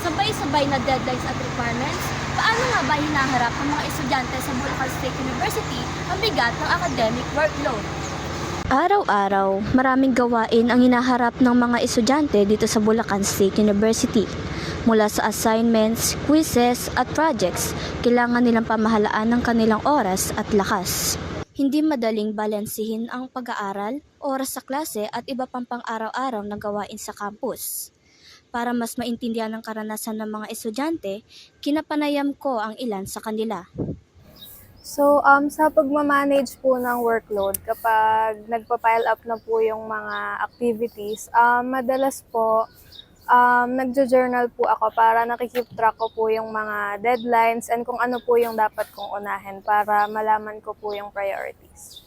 sabay-sabay na deadlines at requirements, paano nga ba hinaharap ng mga estudyante sa Bulacan State University ang bigat ng academic workload? Araw-araw, maraming gawain ang hinaharap ng mga estudyante dito sa Bulacan State University. Mula sa assignments, quizzes at projects, kailangan nilang pamahalaan ng kanilang oras at lakas. Hindi madaling balansihin ang pag-aaral, oras sa klase at iba pang pang-araw-araw na gawain sa campus. Para mas maintindihan ang karanasan ng mga estudyante, kinapanayam ko ang ilan sa kanila. So, sa pagmamanage po ng workload, kapag nagpa-pile up na po yung mga activities, madalas po, nagjo-journal po ako para nakikip track ko po yung mga deadlines and kung ano po yung dapat kong unahin para malaman ko po yung priorities.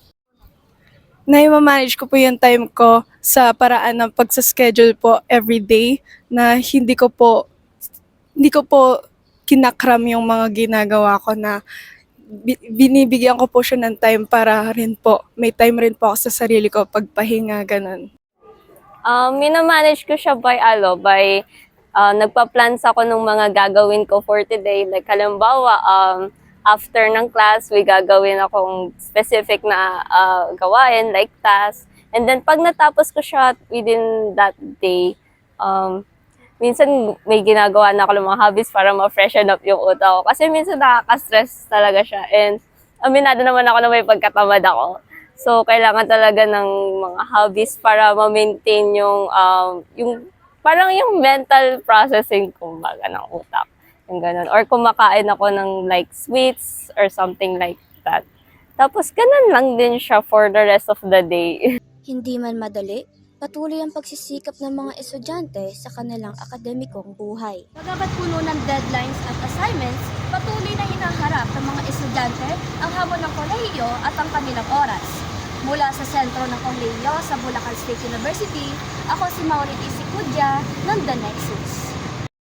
Na-manage ko po yung time ko sa paraan ng pagsa-schedule po everyday na hindi ko po kinakram yung mga ginagawa ko na binibigyan ko po siya ng time para rin po, may time rin po ako sa sarili ko pagpahinga, ganun. Minamanage ko siya by nagpa-plans ako ng mga gagawin ko for today. Like halimbawa, after ng class, may gagawin akong specific na gawain, like task. And then pag natapos ko siya within that day, minsan may ginagawa na ako ng mga hobbies para ma-freshen up yung utak ko. Kasi minsan nakaka-stress talaga siya. And aminado naman ako na may pagkatamad ako. So, kailangan talaga ng mga hobbies para ma-maintain parang yung mental processing, kumbaga, ng utak. Yung ganun. Or kumakain ako ng like sweets or something like that. Tapos, ganun lang din siya for the rest of the day. Hindi man madali, patuloy ang pagsisikap ng mga estudyante sa kanilang akademikong buhay. Bagamat puno ng deadlines at assignments, patuloy na hinaharap ng mga estudyante ang hamon ng kolehiyo at ang kanilang oras. Mula sa sentro ng kolehiyo sa Bulacan State University, ako si Maureen Isikudya ng The Nexus.